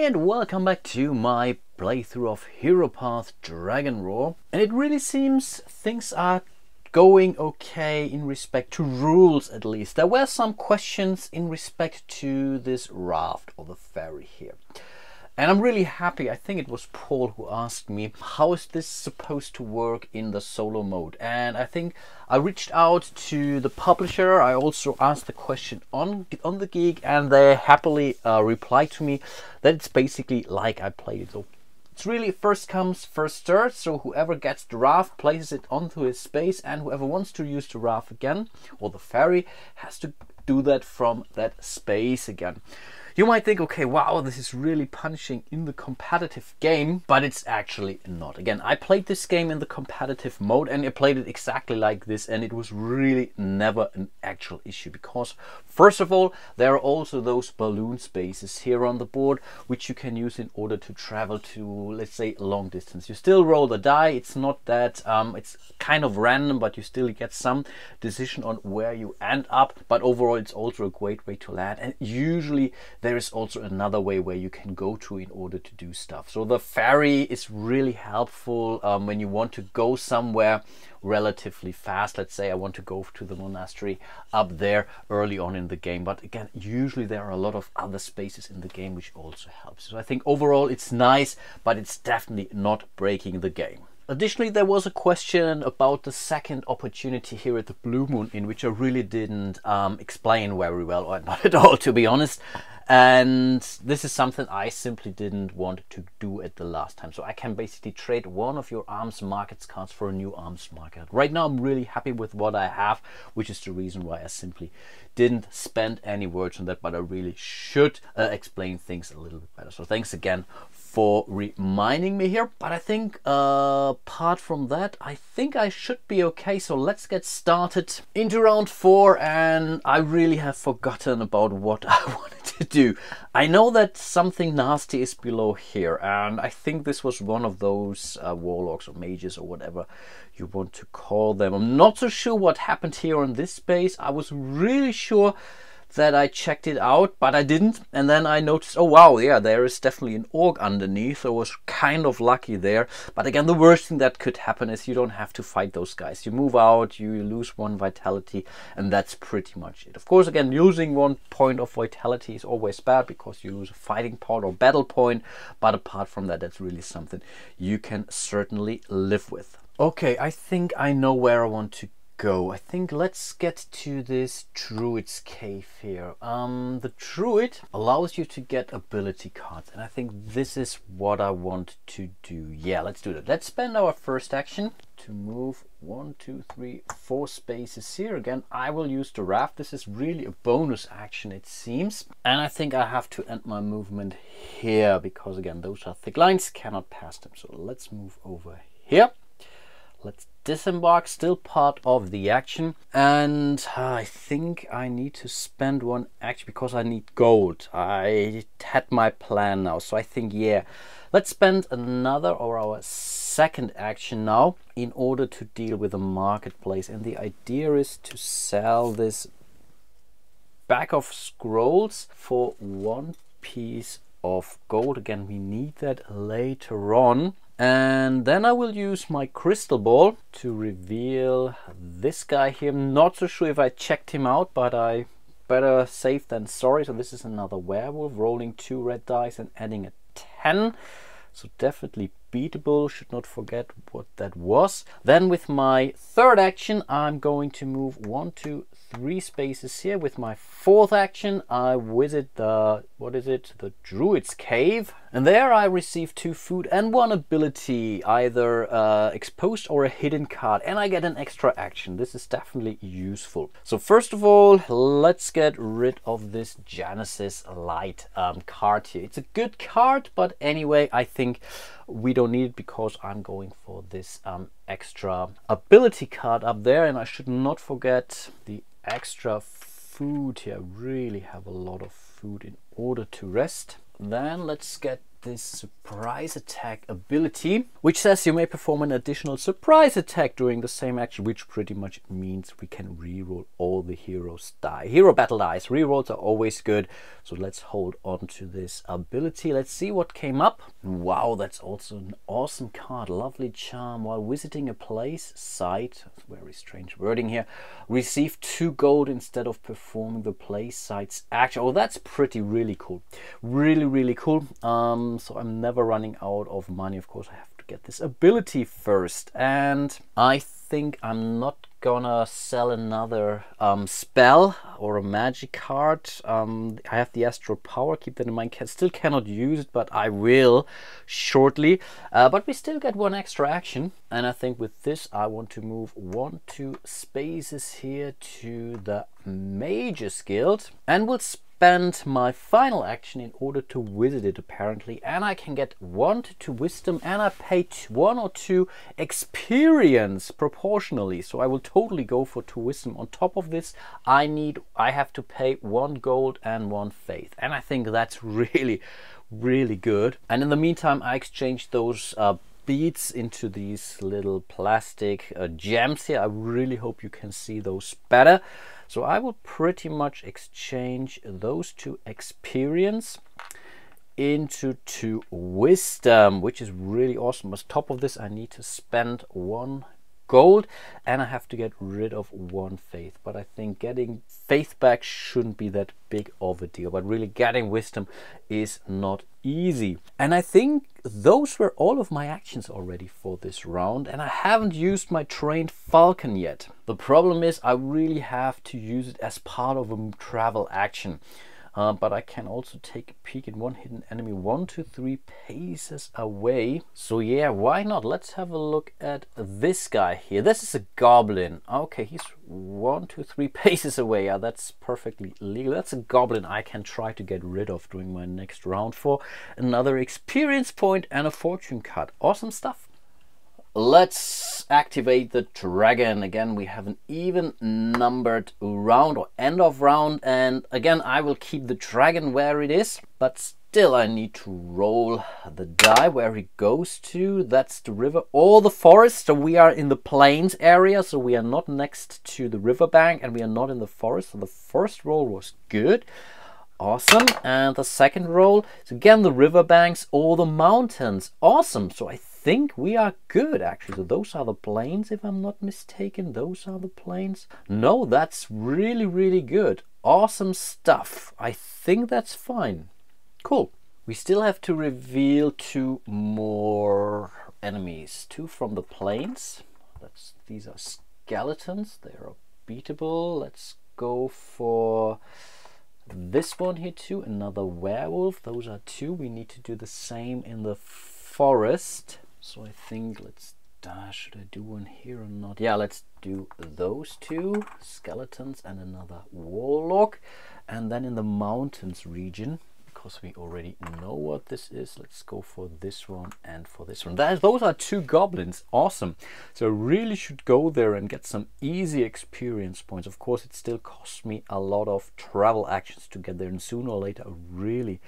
and welcome back to my playthrough of Heropath Dragon Roar. And it really seems things are going okay in respect to rules, at least. There were some questions in respect to this raft or the ferry here. And I'm really happy. I think it was Paul who asked me, how is this supposed to work in the solo mode? And I think I reached out to the publisher. I also asked the question on the Geek, and they happily replied to me that it's basically like I played it. So it's really first comes, first served. So whoever gets the raft places it onto his space, and whoever wants to use the raft again, or the ferry, has to do that from that space again. You might think, okay, wow, this is really punishing in the competitive game, but it's actually not. Again, I played this game in the competitive mode and I played it exactly like this, and it was really never an actual issue because, first of all, there are also those balloon spaces here on the board which you can use in order to travel to, let's say, long distance. You still roll the die. It's not that, it's kind of random, but you still get some decision on where you end up. But overall, it's also a great way to land, and usually there is also another way where you can go to in order to do stuff. So the ferry is really helpful when you want to go somewhere relatively fast. Let's say I want to go to the monastery up there early on in the game. But again, usually there are a lot of other spaces in the game which also helps. So I think overall it's nice, but it's definitely not breaking the game. Additionally, there was a question about the second opportunity here at the Blue Moon, in which I really didn't explain very well, or not at all, to be honest. And this is something I simply didn't want to do at the last time. So I can basically trade one of your arms markets cards for a new arms market. Right now I'm really happy with what I have, which is the reason why I simply didn't spend any words on that, but I really should explain things a little bit better. So thanks again for reminding me here. But I think apart from that, I think I should be okay. So let's get started into round 4, and I really have forgotten about what I wanted to do. I know that something nasty is below here, and I think this was one of those warlocks or mages or whatever you want to call them. I'm not so sure what happened here on this space. I was really sure that I checked it out, but I didn't. And then I noticed, oh wow, yeah, there is definitely an orc underneath. I was kind of lucky there. But again, the worst thing that could happen is you don't have to fight those guys. You move out, you lose 1 vitality, and that's pretty much it. Of course, again, losing 1 point of vitality is always bad because you lose a fighting point or battle point. But apart from that, that's really something you can certainly live with. Okay, I think I know where I want to go. I think let's get to this druid's cave here. The druid allows you to get ability cards, and I think this is what I want to do. Yeah, let's do that. Let's spend our first action to move 1, 2, 3, 4 spaces here. Again, I will use the raft. This is really a bonus action, it seems. And I think I have to end my movement here because, again, those are thick lines, cannot pass them. So let's move over here. Let's disembark, still part of the action. And I think I need to spend 1 action because I need gold. I had my plan now. So I think, yeah, let's spend another or our second action now in order to deal with the marketplace. And the idea is to sell this bag of scrolls for 1 piece of gold. Again, we need that later on. And then I will use my crystal ball to reveal this guy here. I'm not so sure if I checked him out, but I better safe than sorry. So this is another werewolf, rolling 2 red dice and adding a 10. So definitely beatable. Should not forget what that was. Then with my third action, I'm going to move 1, 2, 3 spaces here. With my fourth action, I visit the, what is it? The druid's cave. And there I receive 2 food and 1 ability, either exposed or a hidden card. And I get an extra action. This is definitely useful. So first of all, let's get rid of this Genesis Light card here. It's a good card, but anyway, I think we don't need it because I'm going for this extra ability card up there. And I should not forget the extra food here. I really have a lot of food in order to rest. Then let's get this surprise attack ability, which says you may perform an additional surprise attack during the same action, which pretty much means we can reroll all the heroes' die. Hero battle dice. Rerolls are always good, so let's hold on to this ability. Let's see what came up. Wow, that's also an awesome card. Lovely charm. While visiting a place, site, very strange wording here, receive 2 gold instead of performing the place site's action. Oh, that's really cool. Really cool. So I'm never running out of money. Of course, I have to get this ability first, and I think I'm not gonna sell another spell or a magic card. I have the astral power, keep that in mind. Still cannot use it, but I will shortly. But we still get 1 extra action, and I think with this I want to move 1-2 spaces here to the Mage's Guild, and we'll spend my final action in order to visit it apparently, and I can get 1 to 2 wisdom, and I pay 1 or 2 experience proportionally, so I will totally go for 2 wisdom. On top of this I have to pay 1 gold and 1 faith, and I think that's really good. And in the meantime I exchanged those beads into these little plastic gems here. I really hope you can see those better. So I will pretty much exchange those 2 experience into 2 wisdom, which is really awesome. On top of this I need to spend 1 gold, and I have to get rid of 1 faith, but I think getting faith back shouldn't be that big of a deal, but really getting wisdom is not easy. And I think those were all of my actions already for this round, and I haven't used my trained falcon yet. The problem is I really have to use it as part of a travel action. But I can also take a peek at 1 hidden enemy 1 to 3 paces away. So yeah, why not? Let's have a look at this guy here. This is a goblin. Okay, he's 1 to 3 paces away. Yeah, that's perfectly legal. That's a goblin I can try to get rid of during my next round for another experience point and a fortune card. Awesome stuff. Let's activate the dragon. Again, we have an even numbered round or end of round, and again I will keep the dragon where it is, but still I need to roll the die where he goes to. That's the river or the forest. So we are in the plains area, so we are not next to the riverbank, and we are not in the forest. So the first roll was good. Awesome. And the second roll is again the riverbanks or the mountains. Awesome. So I think we are good actually. So those are the plains, if I'm not mistaken. Those are the plains. No, that's really good. Awesome stuff. I think that's fine. Cool. We still have to reveal 2 more enemies. 2 from the plains. These are skeletons. They are beatable. Let's go for this one here too, another werewolf. Those are 2. We need to do the same in the forest. So I think should I do one here or not? Yeah, let's do those 2 skeletons and another warlock. And then in the mountains region, because we already know what this is, let's go for this one and for this one. Those are 2 goblins. Awesome. So I really should go there and get some easy experience points. Of course, it still costs me a lot of travel actions to get there, and sooner or later I really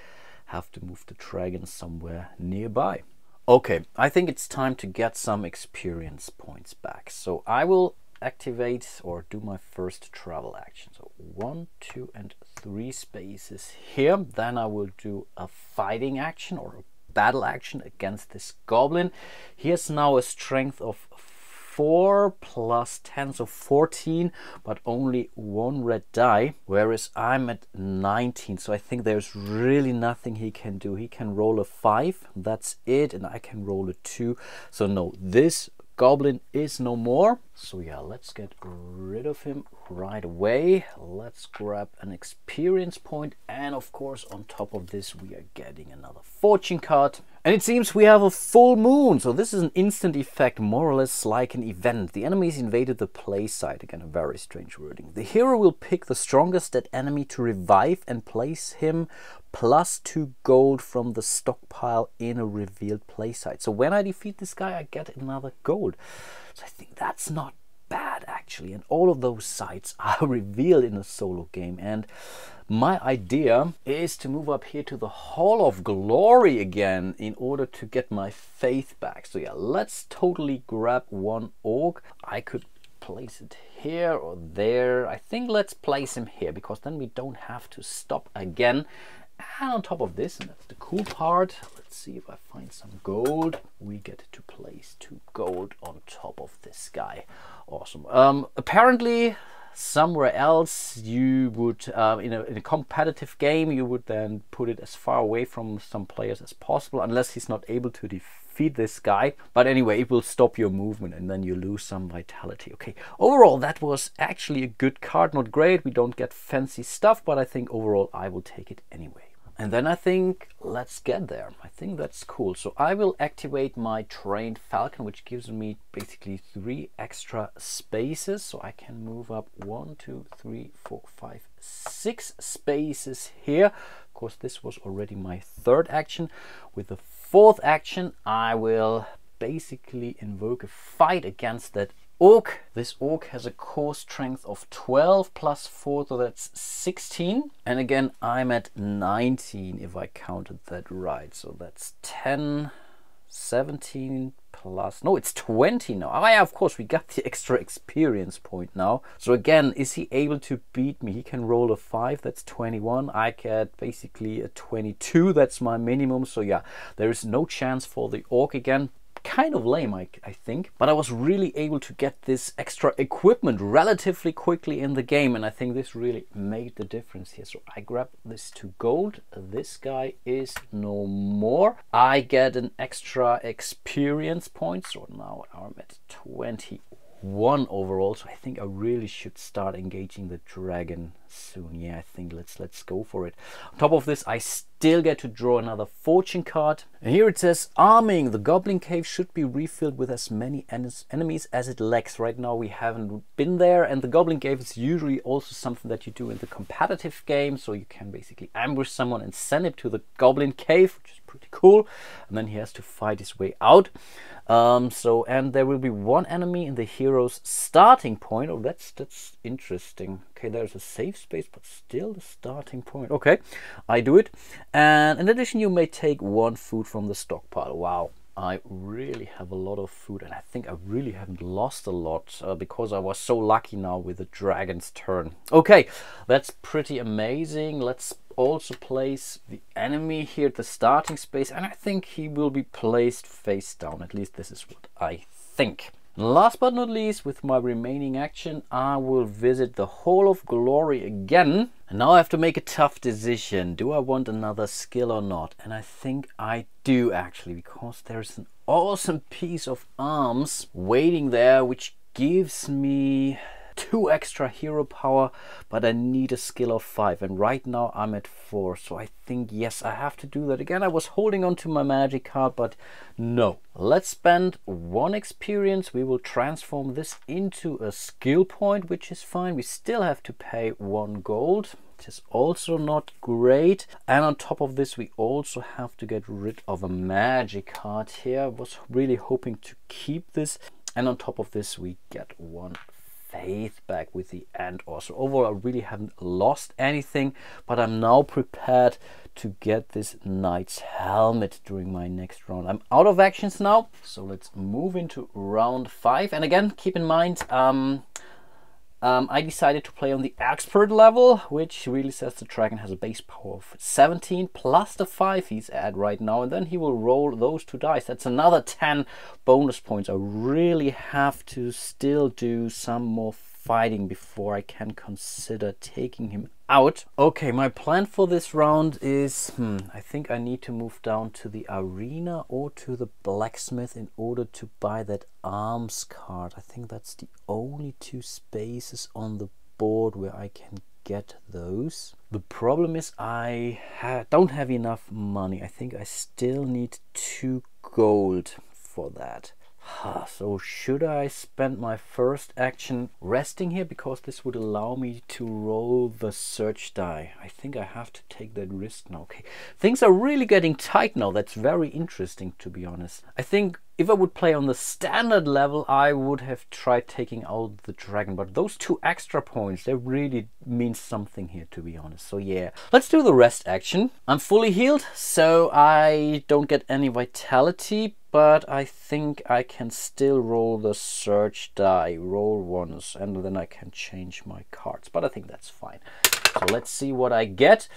have to move the dragon somewhere nearby. Okay, I think it's time to get some experience points back. So I will activate or do my first travel action. So 1, 2, and 3 spaces here. Then I will do a fighting action or a battle action against this goblin. He has now a strength of 4 plus 10, so 14, but only 1 red die, whereas I'm at 19, so I think there's really nothing he can do. He can roll a 5, that's it, and I can roll a 2. So no, this goblin is no more. So yeah, let's get rid of him right away. Let's grab an experience point, and of course on top of this we are getting another fortune card. And it seems we have a full moon, so this is an instant effect, more or less like an event. The enemies invaded the play site. Again, a very strange wording. The hero will pick the strongest dead enemy to revive and place him plus 2 gold from the stockpile in a revealed play site. So when I defeat this guy, I get another gold. So I think that's not bad actually, and all of those sides are revealed in a solo game. And my idea is to move up here to the Hall of Glory again in order to get my faith back. So yeah, let's totally grab one orc. I could place it here or there. I think let's place him here, because then we don't have to stop again. And on top of this, and that's the cool part, let's see if I find some gold. We get to place 2 gold on top of this guy. Awesome. Apparently somewhere else you would, in a competitive game, you would then put it as far away from some players as possible, unless he's not able to defeat this guy. But anyway, it will stop your movement and then you lose some vitality. Okay, overall that was actually a good card. Not great, we don't get fancy stuff, but I think overall I will take it anyway. And then I think let's get there. I think that's cool. So I will activate my trained falcon, which gives me basically 3 extra spaces. So I can move up 1, 2, 3, 4, 5, 6 spaces here. Of course, this was already my 3rd action. With the 4th action, I will basically invoke a fight against that orc. This orc has a core strength of 12 plus 4, so that's 16. And again, I'm at 19 if I counted that right. So that's 10, 17 plus, no, it's 20 now. Oh yeah, of course, we got the extra experience point now. So again, is he able to beat me? He can roll a 5, that's 21. I get basically a 22, that's my minimum. So yeah, there is no chance for the orc again. Kind of lame, I think, but I was really able to get this extra equipment relatively quickly in the game, and I think this really made the difference here. So I grab this 2 gold. This guy is no more. I get an extra experience point, so now I'm at 21 overall. So I think I really should start engaging the dragon soon. Yeah, I think let's go for it. On top of this, I still get to draw another fortune card. And here it says, arming. The goblin cave should be refilled with as many enemies as it lacks. Right now we haven't been there, and the goblin cave is usually also something that you do in the competitive game. So you can basically ambush someone and send him to the goblin cave, which is pretty cool. And then he has to fight his way out. And there will be 1 enemy in the hero's starting point. Oh, that's interesting. Okay, there's a safe space, but still the starting point. Okay, I do it. And in addition, you may take 1 food from the stockpile. Wow, I really have a lot of food, and I think I really haven't lost a lot because I was so lucky now with the dragon's turn. Okay, that's pretty amazing. Let's also place the enemy here at the starting space, and I think he will be placed face down. At least this is what I think. Last but not least, with my remaining action, I will visit the Hall of Glory again. And now I have to make a tough decision. Do I want another skill or not? And I think I do actually, because there's an awesome piece of arms waiting there, which gives me 2 extra hero power, but I need a skill of 5, and right now I'm at 4. So I think yes, I have to do that again. I was holding on to my magic card, but no. Let's spend 1 experience. We will transform this into a skill point, which is fine. We still have to pay 1 gold, which is also not great. And on top of this, we also have to get rid of a magic card here. I was really hoping to keep this. And on top of this, we get 1 faith back with the end. Also overall, I really haven't lost anything, but I'm now prepared to get this knight's helmet during my next round. I'm out of actions now, so let's move into round 5. And again, keep in mind, I decided to play on the expert level, which really says the dragon has a base power of 17 plus the 5 he's at right now, and then he will roll those 2 dice. That's another 10 bonus points. I really have to still do some more fighting before I can consider taking him out. Okay, my plan for this round is, I think I need to move down to the arena or to the blacksmith in order to buy that arms card. I think that's the only 2 spaces on the board where I can get those. The problem is I don't have enough money. I think I still need 2 gold for that. So should I spend my first action resting here, because this would allow me to roll the search die? I think I have to take that risk now. Okay, things are really getting tight now. That's very interesting, to be honest. I think if I would play on the standard level, I would have tried taking out the dragon, but those 2 extra points, they really mean something here, to be honest. So yeah, let's do the rest action. I'm fully healed, so I don't get any vitality, but I think I can still roll the search die, roll once, and then I can change my cards, but I think that's fine. So let's see what I get.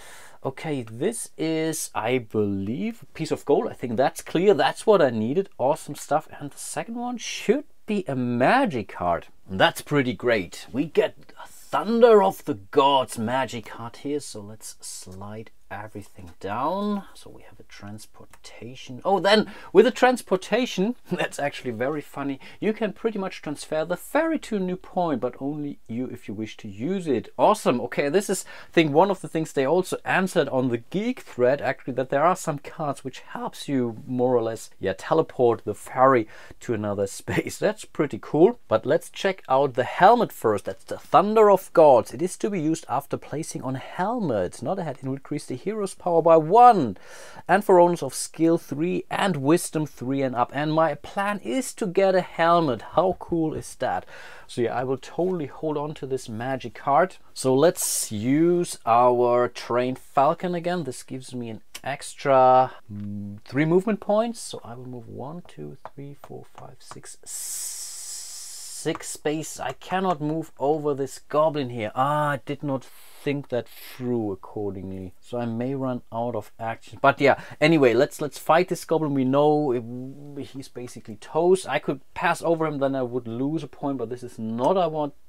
Okay, this is, I believe, a piece of gold. I think that's clear. That's what I needed. Awesome stuff. And the second one should be a magic card. And that's pretty great. We get a Thunder of the Gods magic card here. So let's slide everything down. So we have a transportation. Oh, then with a transportation, that's actually very funny. You can pretty much transfer the ferry to a new point, but only you if you wish to use it. Awesome. Okay, this is, I think, one of the things they also answered on the Geek thread, actually, that there are some cards which helps you more or less, yeah, teleport the ferry to another space. That's pretty cool. But let's check out the helmet first. That's the Thunder of Gods. It is to be used after placing on a helmet. Not a head. It will increase the hero's power by 1, and for owners of skill 3 and wisdom 3 and up. And my plan is to get a helmet. How cool is that? So yeah, I will totally hold on to this magic card. So let's use our trained falcon again. This gives me an extra 3 movement points. So I will move 1, 2, 3, 4, 5, 6 space. I cannot move over this goblin here. I did not think that through accordingly, so I may run out of action. But yeah, anyway, let's fight this goblin. We know he's basically toast. I could pass over him, then I would lose a point, but this is not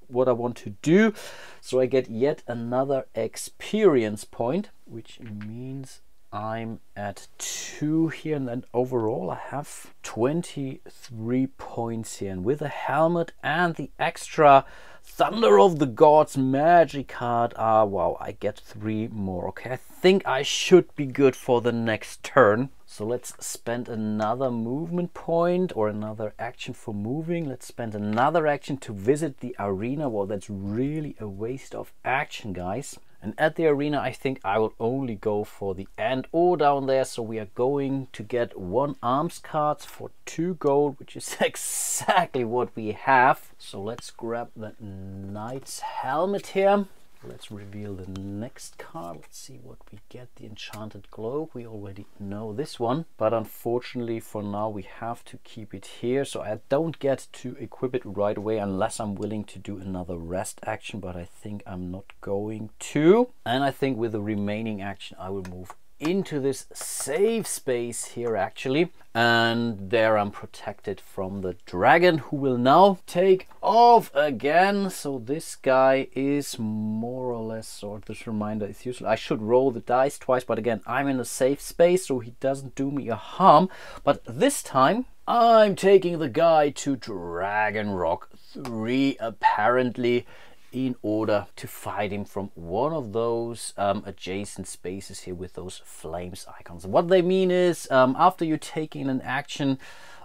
what I want to do. So I get yet another experience point, which means I'm at 2 here, and then overall I have 23 points here. And with a helmet and the extra Thunder of the Gods magic card, wow, I get 3 more. Okay, I think I should be good for the next turn. So let's spend another movement point or another action for moving. Let's spend another action to visit the arena. Well, that's really a waste of action, guys. And at the arena, I think I will only go for the end or down there. So we are going to get 1 arms cards for 2 gold, which is exactly what we have. So let's grab the knight's helmet here. Let's reveal the next card. Let's see what we get. The enchanted cloak. We already know this one, but unfortunately for now we have to keep it here. So I don't get to equip it right away unless I'm willing to do another rest action, but I think I'm not going to. And I think with the remaining action I will move into this safe space here actually, and there I'm protected from the dragon, who will now take off again. So this guy is more or less, sort of, this reminder is useless. I should roll the dice twice, but again I'm in a safe space so he doesn't do me a harm. But this time I'm taking the guy to Dragon Rock 3 apparently, in order to fight him from one of those adjacent spaces here with those flames icons. What they mean is after you take in an action,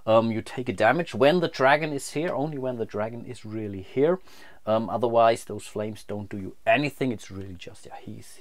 you take a damage when the dragon is here, only when the dragon is really here. Otherwise those flames don't do you anything. It's really just, yeah, he's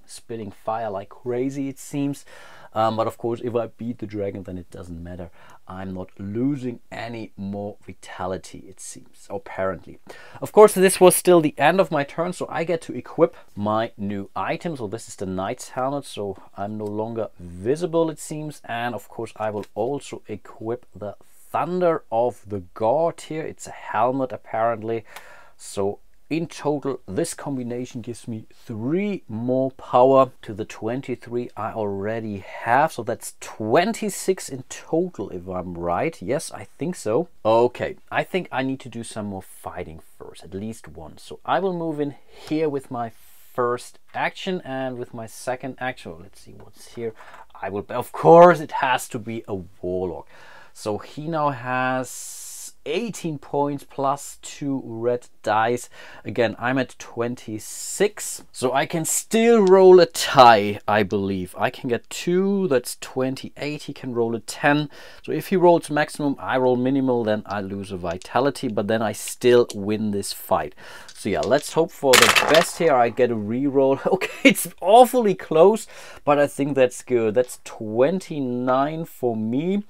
spitting fire like crazy, it seems. But of course, if I beat the dragon, then it doesn't matter. I'm not losing any more vitality, it seems, apparently. Of course, this was still the end of my turn, so I get to equip my new item. So this is the knight's helmet, so I'm no longer visible, it seems. And of course, I will also equip the Thunder of the God here. It's a helmet, apparently. So in total, this combination gives me 3 more power to the 23 I already have. So that's 26 in total, if I'm right. Yes, I think so. Okay, I think I need to do some more fighting first, at least once. So I will move in here with my first action, and with my second action, let's see what's here. I will, of course, it has to be a warlock. So he now has 18 points plus 2 red dice. Again, I'm at 26, so I can still roll a tie. I believe I can get 2, that's 28. He can roll a 10, so if he rolls maximum, I roll minimal, then I lose a vitality, but then I still win this fight. So yeah, let's hope for the best here. I get a re-roll. Okay, it's awfully close, but I think that's good. That's 29 for me.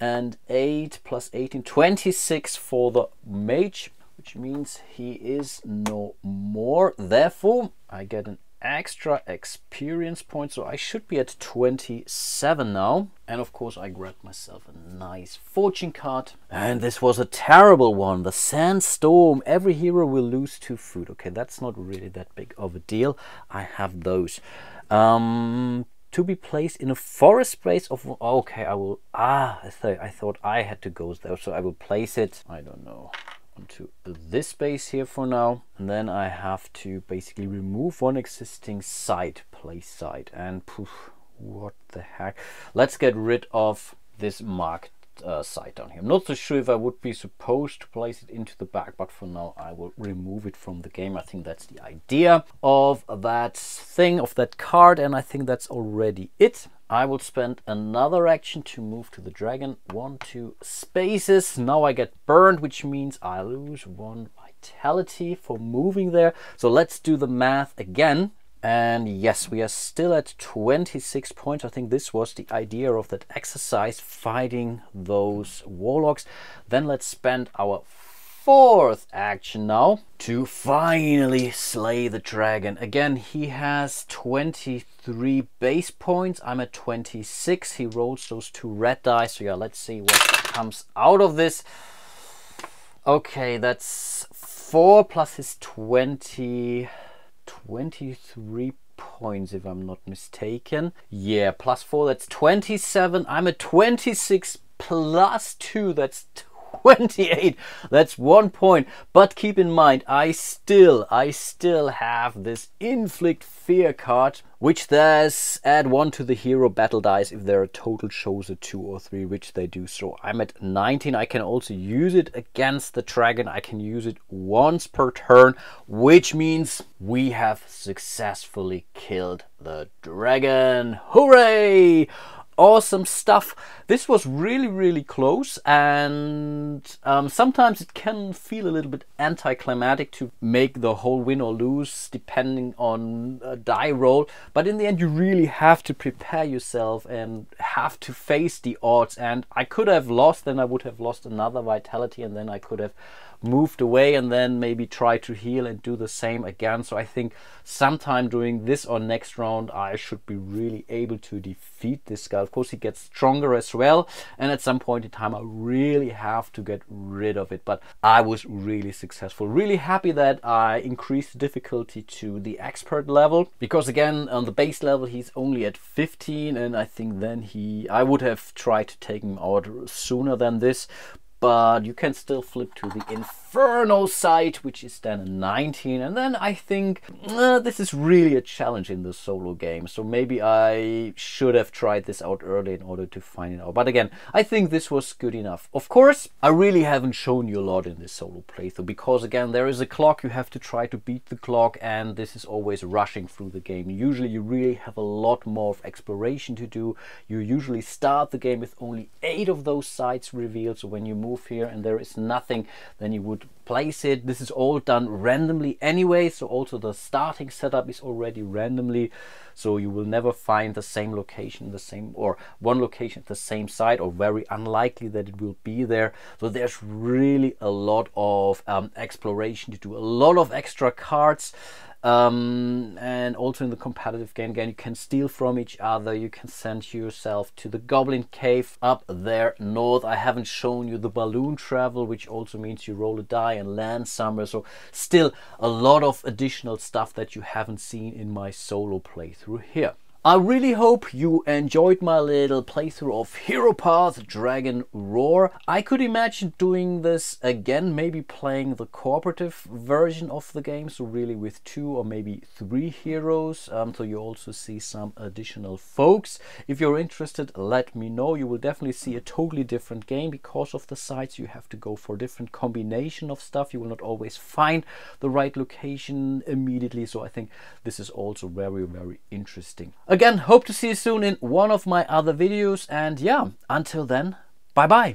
and 8 plus 18, 26 for the mage, which means he is no more. Therefore, I get an extra experience point, so I should be at 27 now. And of course I grabbed myself a nice fortune card, and this was a terrible one. The sandstorm. Every hero will lose 2 food. Okay, that's not really that big of a deal. I have those. To be placed in a forest space of, okay, I will, I thought I had to go there, so I will place it, I don't know, onto this space here for now, and then I have to basically remove one existing site, place site, and poof, what the heck. Let's get rid of this marked site down here. I'm not so sure if I would be supposed to place it into the back, but for now I will remove it from the game. I think that's the idea of that thing, of that card, and I think that's already it. I will spend another action to move to the dragon. 1, 2 spaces. Now I get burned, which means I lose 1 vitality for moving there. So let's do the math again. And yes, we are still at 26 points. I think this was the idea of that exercise, fighting those warlocks. Then let's spend our 4th action now to finally slay the dragon. Again, he has 23 base points. I'm at 26. He rolls those 2 red dice. So yeah, let's see what comes out of this. Okay, that's 4 plus his 23 points, if I'm not mistaken. Yeah, plus 4, that's 27. I'm at 26 plus 2, that's 28. That's 1 point. But keep in mind, I still have this inflict fear card, which does add 1 to the hero battle dice if their total shows a 2 or 3, which they do. So I'm at 19. I can also use it against the dragon. I can use it once per turn, which means we have successfully killed the dragon. Hooray! Awesome stuff. This was really close, and sometimes it can feel a little bit anticlimactic to make the whole win or lose depending on a die roll, but in the end you really have to prepare yourself and have to face the odds. And I could have lost, then I would have lost another vitality, and then I could have moved away and then maybe try to heal and do the same again. So I think sometime during this or next round I should be really able to defeat this guy. Of course he gets stronger as well, and at some point in time I really have to get rid of it. But I was really successful, really happy that I increased the difficulty to the expert level, because again on the base level he's only at 15, and I think then I would have tried to take him out sooner than this. But you can still flip to the Inferno side, which is then a 19. And then I think this is really a challenge in the solo game. So maybe I should have tried this out early in order to find it out. But again, I think this was good enough. Of course, I really haven't shown you a lot in this solo playthrough, because again, there is a clock. You have to try to beat the clock, and this is always rushing through the game. Usually you really have a lot more of exploration to do. You usually start the game with only 8 of those sites revealed. So when you move here and there is nothing, then you would place it. This is all done randomly anyway, so also the starting setup is already randomly, so you will never find the same location, or one location at the same site, or very unlikely that it will be there. So there's really a lot of exploration to do, a lot of extra cards. And also in the competitive game, again, you can steal from each other. You can send yourself to the Goblin Cave up there north. I haven't shown you the balloon travel, which also means you roll a die and land somewhere. So still a lot of additional stuff that you haven't seen in my solo playthrough here. I really hope you enjoyed my little playthrough of Heropath Dragon Roar. I could imagine doing this again, maybe playing the cooperative version of the game, so really with 2 or maybe 3 heroes, so you also see some additional folks. If you're interested, let me know. You will definitely see a totally different game because of the sites. You have to go for different combination of stuff. You will not always find the right location immediately, so I think this is also very interesting. Again, hope to see you soon in one of my other videos, and yeah, until then, bye bye.